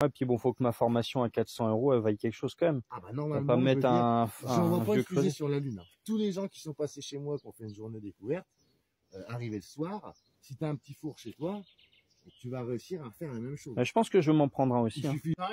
Ouais, puis bon, faut que ma formation à 400 €, elle vaille quelque chose quand même. Ah bah On normalement, va pas mettre un j'envoie pas vieux une fusée creuset. sur la Lune. Tous les gens qui sont passés chez moi pour faire une journée découverte, arriver le soir, si tu as un petit four chez toi, tu vas réussir à faire la même chose. Je pense que je vais m'en prendre un aussi. Il suffit d'un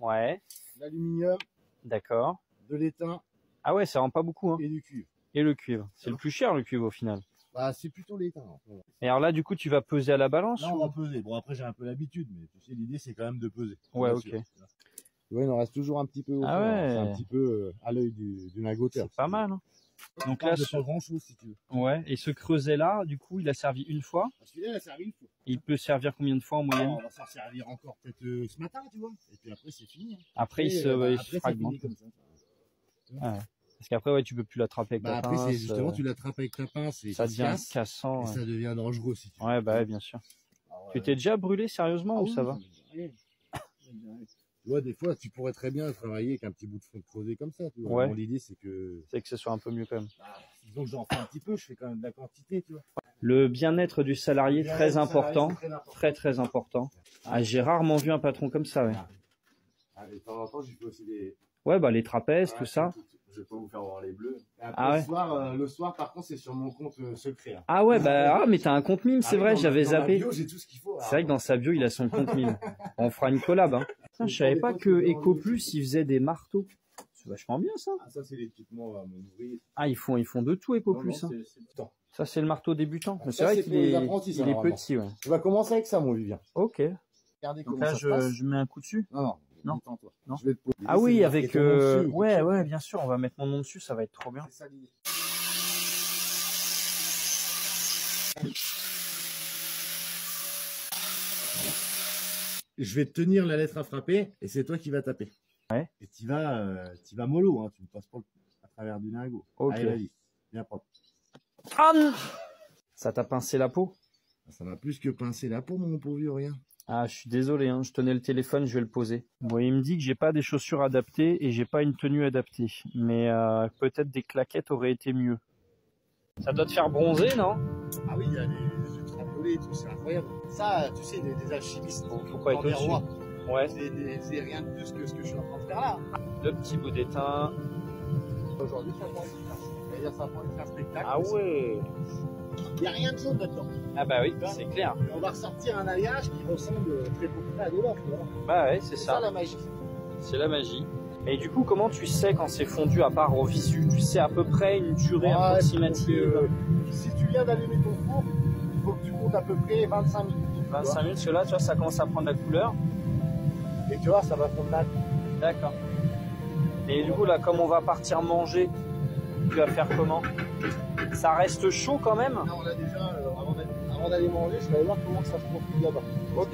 Ouais, l'aluminium, d'accord. de l'étain Ah ouais, ça rend pas beaucoup, hein. et du cuivre. Et le cuivre. C'est le plus cher, le cuivre, au final. Bah, c'est plutôt l'étain. Et alors là, du coup, tu vas peser à la balance Là, on ou... va peser. Bon, après, j'ai un peu l'habitude, mais tu sais, l'idée, c'est quand même de peser. Ouais, ok. Tu vois, il en reste toujours un petit peu au fond, ouais. hein. C'est un petit peu à l'œil du lingoteur. C'est pas mal, hein. Donc Là, là, pas grand chose, si tu veux. ouais. Et ce creuset-là, du coup, il a servi une fois. Celui-là, il a servi une fois. Il peut servir combien de fois en moyenne? On va s'en servir encore peut-être ce matin, tu vois. Et puis après, c'est fini. Hein. Après, il se fragmente. Comme ça. Ouais. Parce qu'après, ouais, tu peux plus l'attraper avec ta Après, pince. justement, tu l'attrapes avec ta pince et ça devient cassant. et ça devient dangereux, si tu veux. Ouais, bah ouais, bien sûr. Tu t'es déjà brûlé sérieusement ou ça va? Tu vois, des fois, tu pourrais très bien travailler avec un petit bout de fond creusé comme ça. Tu vois. Ouais. Bon, l'idée, c'est que Ce soit un peu mieux quand même. disons que j'en fais un petit peu, je fais quand même de la quantité, tu vois. Le bien-être du salarié, très important. Très, très important. Ah, j'ai rarement vu un patron comme ça, ouais. Ah, et de temps en temps, j'ai fait aussi des... Ouais, bah les trapèzes, tout ça. Je vais pas vous faire voir les bleus. Après, Ah ouais. le soir, par contre, c'est sur mon compte secret. Hein. Ah ouais, bah, mais t'as un compte mime, c'est vrai, j'avais zappé. J'ai tout ce qu'il faut. C'est vrai que dans sa bio, il a son compte mime. On fera une collab, hein. Putain, je savais pas que EcoPlus, il faisait des marteaux. C'est vachement bien, ça. Ah, ça, c'est l'équipement à mon ouvrier. Ah, ils font de tout, EcoPlus, hein. Ça, c'est le marteau débutant. Mais c'est vrai qu'il est petit, ouais. Tu vas commencer avec ça, mon Vivien. Ok. Regardez Donc comment là, ça se passe. je mets un coup dessus. Non. Non. Je vais te poser. Ah oui, avec dessus, ouais, bien sûr, on va mettre mon nom dessus, ça va être trop bien. C'est ça l'idée. Je vais te tenir la lettre à frapper et c'est toi qui vas taper. Ouais. Et tu vas mollo, hein, tu ne passes pas à travers du lingot. Ok. Allez, vas-y, bien propre. Ça t'a pincé la peau? Ça m'a plus que pincé la peau, mon pauvre vieux, rien. Ah, je suis désolé, hein, je tenais le téléphone, je vais le poser. Bon, il me dit que j'ai pas des chaussures adaptées et j'ai pas une tenue adaptée. Mais peut-être des claquettes auraient été mieux. Ça doit te faire bronzer, non? Ah oui, il y a des ultraviolets et tout, c'est incroyable. Ça, tu sais, des alchimistes. Faut pas être au-dessus. Ouais. C'est rien de plus que ce que je suis en train de faire là. Le petit bout d'étain. Aujourd'hui, ça prend une classe. C'est-à-dire, ça prend un spectacle. Ah ouais. Il n'y a rien de jaune là-dedans. Ah bah oui, c'est clair. On va ressortir un alliage qui ressemble très beaucoup à de l'or. Bah ouais, c'est ça. C'est ça la magie. C'est la magie. Et du coup, comment tu sais quand c'est fondu à part au visu? Tu sais à peu près une durée approximative? Si tu viens d'allumer ton four, il faut que tu comptes à peu près 25 minutes. 25 minutes, parce que là, tu vois, ça commence à prendre la couleur. Et tu vois, ça va fondre là. D'accord. Et du coup, là, comme on va partir manger, tu vas faire comment? Ça reste chaud quand même? Là, on a déjà, avant d'aller manger, je vais aller voir comment ça se profile là-bas. Ok.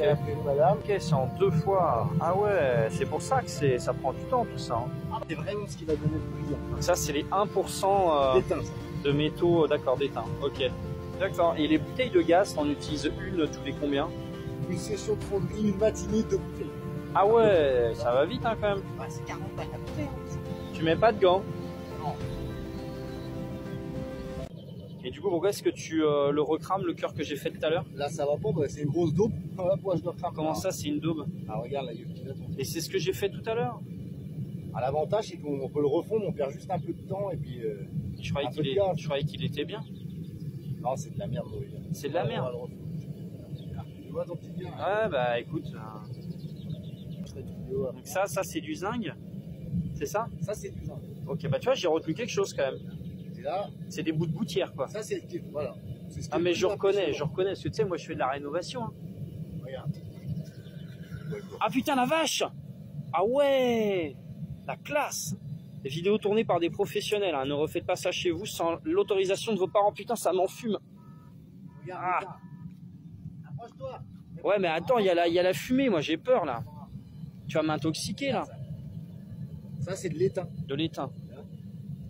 Ok, c'est en 2 fois. Ah ouais, c'est pour ça que ça prend du temps tout ça. Hein. C'est vraiment ce qui va donner le brillant. Donc ça, c'est les 1% D'étain, de métaux, d'accord, d'étain. Ok. D'accord. Et les bouteilles de gaz, t'en utilises une tous les combien? Une session de fonderie, une matinée, 2 bouteilles. Ah ouais, ça va vite hein, quand même. Bah, c'est 40 balles à bouteille. Tu mets pas de gants? Non. Et du coup, pourquoi est-ce que tu le recrames, le cœur que j'ai fait tout à l'heure? Là, ça va pas, bah, c'est une grosse daube. Voilà pourquoi je dois cramer. Comment ça, c'est une daube? Ah, regarde, là, il y a une petite. Et c'est ce que j'ai fait tout à l'heure? Ah, l'avantage, c'est qu'on peut le refondre, on perd juste un peu de temps et puis. Je croyais qu'il était bien. Non, c'est de la merde, oui. C'est de la merde. Tu vois ton petit gars? Ouais, bah écoute. Donc ça c'est du zinc? C'est ça? Ça, c'est du zinc. Ok, bah tu vois, j'ai retenu quelque chose quand même. Et là, c'est des bouts de gouttière quoi. Ça, c'est le voilà. Ah, mais je reconnais, parce que tu sais, moi je fais de la rénovation. Hein. Regarde. Ah putain, la vache! Ah ouais! La classe! Des vidéos tournées par des professionnels, hein. Ne refaites pas ça chez vous sans l'autorisation de vos parents. Putain, ça m'en fume. Regarde, approche-toi. Ouais, mais attends, il y a la fumée, moi j'ai peur là. Tu vas m'intoxiquer là. Ça, c'est de l'étain. De l'étain.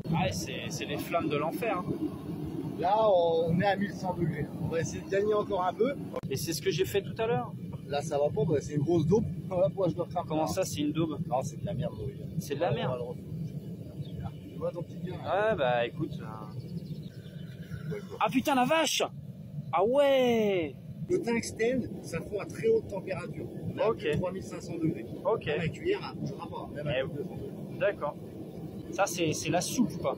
Ouais, c'est les flammes de l'enfer. Hein. Là, on est à 1100 degrés. On va essayer de gagner encore un peu. Et c'est ce que j'ai fait tout à l'heure. Là, ça va pas, bah, c'est une grosse daube. Voilà pourquoi je dois cramer. Comment ça, c'est une daube? Non, c'est de la merde. C'est de la merde. Tu vois ton petit gars? Ouais, bah écoute. Ah putain, la vache! Ah ouais! Le tungstène, ça fond à très haute température. Là, Ok. 3500 degrés. Ok. La cuillère, ça ne bougera pas. Même à 200 degrés. D'accord. Ça, c'est la soupe, quoi.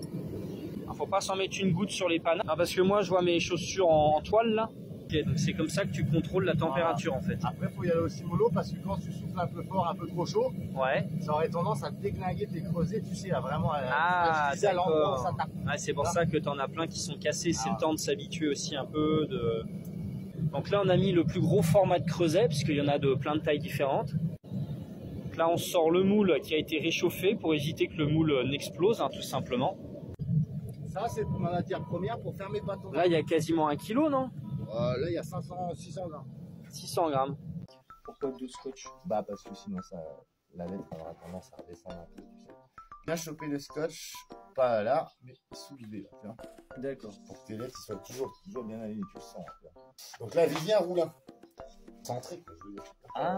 Alors, faut pas s'en mettre une goutte sur les panneaux. Ah, parce que moi, je vois mes chaussures en toile, là. Ok, donc c'est comme ça que tu contrôles la température, en fait. Après, il faut y aller aussi mollo parce que quand tu souffles un peu fort, un peu trop chaud, Ouais. ça aurait tendance à déglinguer tes creusets, tu sais, à vraiment Ah, à viser à l'endroit où ça d'accord. tape. Ouais, c'est pour ça que t'en as plein qui sont cassés. C'est le temps de s'habituer aussi un peu. Donc là, on a mis le plus gros format de creuset, puisqu'il y en a de plein de tailles différentes. Donc là, on sort le moule qui a été réchauffé pour éviter que le moule n'explose, hein, tout simplement. Ça, c'est ma matière première pour faire mes bâtons. Là, il y a quasiment 1 kilo, non? Là, il y a 600 grammes. 600 grammes. Pourquoi 12 scotch? Bah, parce que sinon, la lettre aura tendance à redescendre un peu, tu sais. Bien choper le scotch, pas là, mais soulevé, là, tu vois. D'accord. Pour que tes lettres soient toujours bien alignées, tu le sens. Tu vois. Donc là, vis bien roule. Centré, quoi, je veux dire. Ah.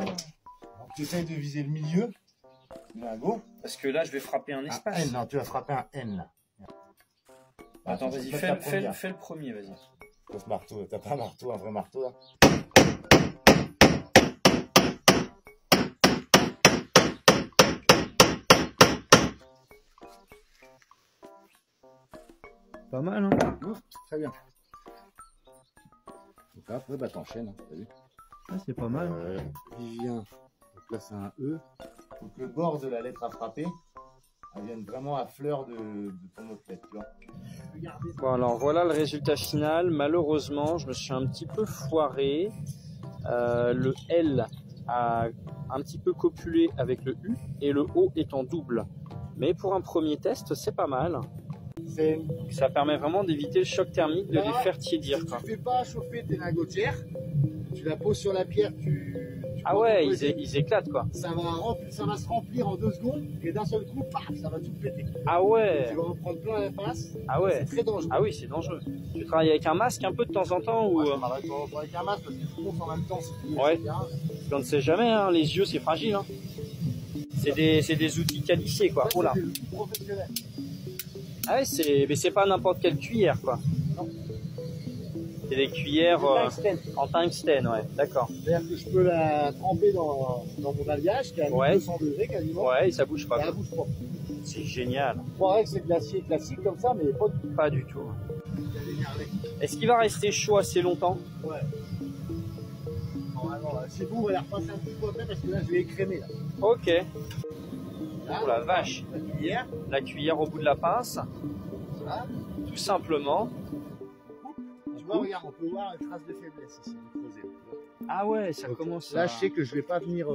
Tu essayes de viser le milieu, du lingot. Parce que là, je vais frapper un Un espace. N, non, tu vas frapper un N, là. Attends, vas-y, fais le premier, vas-y. Ce marteau, t'as pas un marteau, un vrai marteau, là? Pas mal, hein? Ouf, très bien. Donc là, après, bah, t'enchaînes, hein, t'as vu? Ah, c'est pas mal. Vivien, donc là, c'est un E. Donc le bord de la lettre à frapper, elle vient vraiment à fleur de ton autre lettre, tu vois. Bon, alors voilà le résultat final. Malheureusement, je me suis un petit peu foiré. Le L a un petit peu copulé avec le U et le O est en double. Mais pour un premier test, c'est pas mal. Ça permet vraiment d'éviter le choc thermique, de Là, les faire tiédir. Si Quoi. tu fais pas chauffer tes lingotières, tu la poses sur la pierre, tu Ah ouais, ils éclatent quoi. ça va se remplir en 2 secondes et d'un seul coup, paf, ça va tout péter. Ah ouais. Tu vas en prendre plein la face. Ah ouais. C'est très dangereux. Ah oui, c'est dangereux. Tu travailles avec un masque un peu de temps en temps ou Je travaille pas avec un masque parce que tu cours en même temps. Si tu veux, ouais. etc. On ne sait jamais, hein, les yeux c'est fragile. Hein. C'est des outils qualifiés quoi. Oh là. Professionnel. Ah ouais, mais c'est pas n'importe quelle cuillère quoi. Non. C'est des cuillères en tungstène, ouais, d'accord. C'est-à-dire que je peux la tremper dans mon alliage qui est à 1200 degrés quasiment. Ouais, et ça bouge pas. Ça bouge pas. C'est génial. Je croirais que c'est de l'acier classique comme ça, mais pas du tout. Pas du tout. Est-ce qu'il va rester chaud assez longtemps? Ouais. Normalement, c'est bon, on va la repasser un petit peu après parce que là je vais écrémer. Là. Ok. Là, Oh la vache. La cuillère. La cuillère au bout de la pince. Voilà. Tout simplement. Tu vois, regarde, on peut voir une trace de faiblesse ici, du creuset. Ah ouais, ça Donc, commence là, à... je sais que je vais pas venir.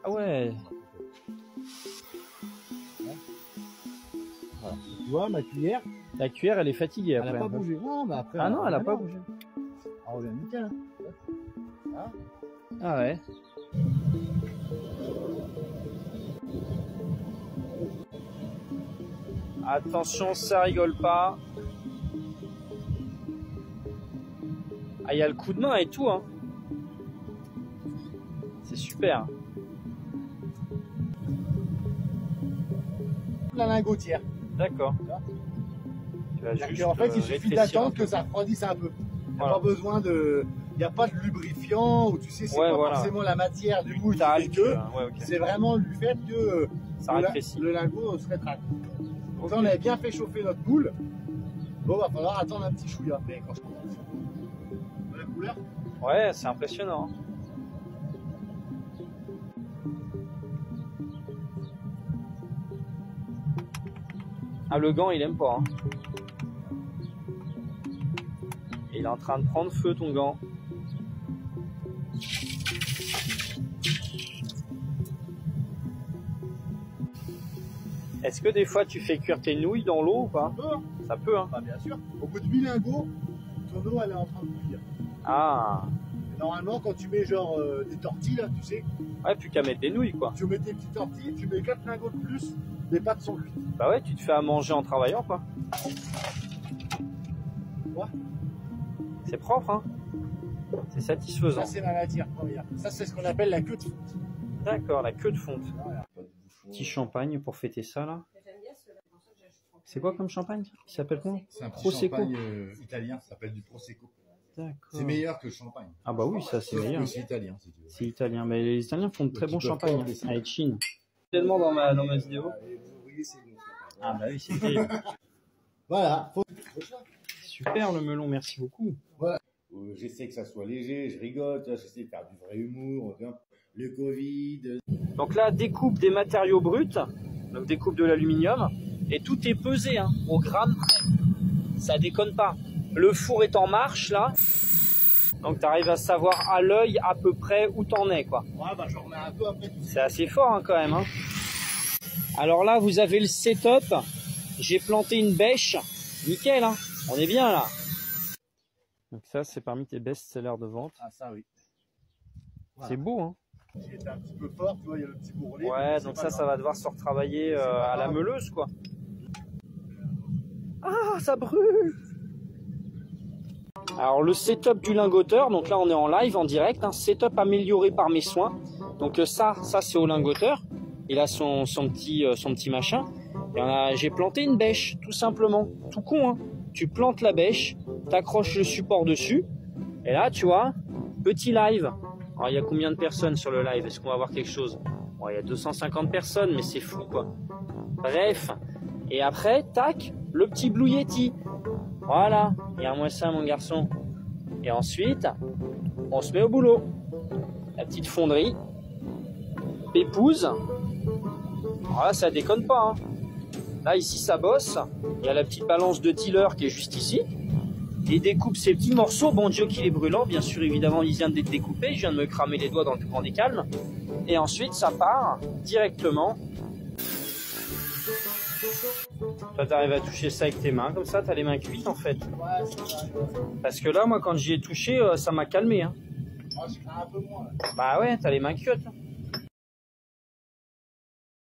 Ah ouais. Voilà. Tu vois, ma cuillère, La cuillère, elle est fatiguée elle après. n'a pas un peu. bougé. Non, mais après. Ah non, elle a pas bougé. On revient nickel. Hein. Ah ouais. Attention, ça rigole pas. Ah, il y a le coup de main et tout, hein. C'est super. La lingotière. D'accord. Tu vas juste En fait, il suffit rétrécir un d'attendre peu. que ça refroidisse un peu. Il n'y a Voilà. pas besoin de. Il n'y a pas de lubrifiant ou tu sais, c'est Ouais, pas voilà. forcément la matière du moule qui Tac, fait que. ouais, ok. C'est vraiment du fait que Ça le rétrécit. lingot se rétracte. Donc là, on avait bien fait chauffer notre moule. Bon, va falloir attendre un petit chouïa. Mais quand je commence. La couleur. Ouais, c'est impressionnant. Ah, le gant, il aime pas. Hein. Il est en train de prendre feu, ton gant. Est-ce que des fois tu fais cuire tes nouilles dans l'eau ou pas? Ça peut, hein. Bah, bien sûr. Au bout de 8 lingots, ton eau elle est en train de bouillir. Ah, Et normalement, quand tu mets genre des tortilles là, tu sais, ouais, plus qu'à mettre des nouilles, quoi. tu mets tes petites tortilles, tu mets 4 lingots de plus, les pâtes sont cuites. Bah ouais, tu te fais à manger en travaillant, quoi. Ouais. C'est propre, hein. C'est satisfaisant. Ça, c'est la matière première. Ça, c'est ce qu'on appelle la queue de fonte. D'accord, la queue de fonte. Petit champagne pour fêter ça, là. C'est quoi comme champagne? Il s'appelle comment? C'est un petit Prosecco. champagne italien, ça s'appelle du Prosecco. D'accord. C'est meilleur que le champagne. Ah bah oui, ça c'est meilleur. C'est italien, si tu veux. C'est italien, mais les Italiens font de très bons champagnes aussi. avec Chine. Tellement dans ma vidéo. Oui, c'est bon. Ah bah oui, c'est terrible. Voilà. Super le melon, merci beaucoup. Voilà. J'essaie que ça soit léger, je rigole, j'essaie de faire du vrai humour. Le Covid. Donc là, découpe des matériaux bruts, donc découpe de l'aluminium, et tout est pesé hein, au gramme près. Ça déconne pas. Le four est en marche là, donc tu arrives à savoir à l'œil à peu près où t'en es quoi. Ouais, bah j'en remets un peu après. C'est assez fort hein, quand même. Hein. Alors là, vous avez le setup. J'ai planté une bêche. Nickel, hein. On est bien là. Donc ça, c'est parmi tes best-sellers de vente. Ah ça oui. Voilà. C'est beau, hein. Il était un petit peu fort, tu vois, il y a le petit bourrelet. Ouais, donc ça va devoir se retravailler à la meuleuse, quoi. Ah, ça brûle! Alors le setup du lingoteur, donc là on est en live, en direct, hein, setup amélioré par mes soins. Donc ça c'est au lingoteur. Il a son petit machin. Et j'ai planté une bêche, tout simplement. Tout con, hein. Tu plantes la bêche, t'accroches le support dessus, et là tu vois, petit live. Alors il y a combien de personnes sur le live? Est-ce qu'on va voir quelque chose? Bon, il y a 250 personnes, mais c'est fou quoi. Bref. Et après, tac, le petit Blue Yeti. Voilà, regarde-moi ça mon garçon. Et ensuite, on se met au boulot. La petite fonderie. Pépouze. Voilà, ça déconne pas. Hein. Là, ici, ça bosse. Il y a la petite balance de dealer qui est juste ici. Il découpe ces petits morceaux. Bon Dieu qu'il est brûlant. Bien sûr, évidemment, il vient d'être découpé. Je viens de me cramer les doigts dans le plus grand des calmes. Et ensuite, ça part directement. Toi, t'arrives à toucher ça avec tes mains. Comme ça, t'as les mains cuites, en fait. Ouais, c'est ça. Parce que là, moi, quand j'y ai touché, ça m'a calmé. Hein. Oh, je crains un peu moins. Là. Bah ouais, t'as les mains cuites.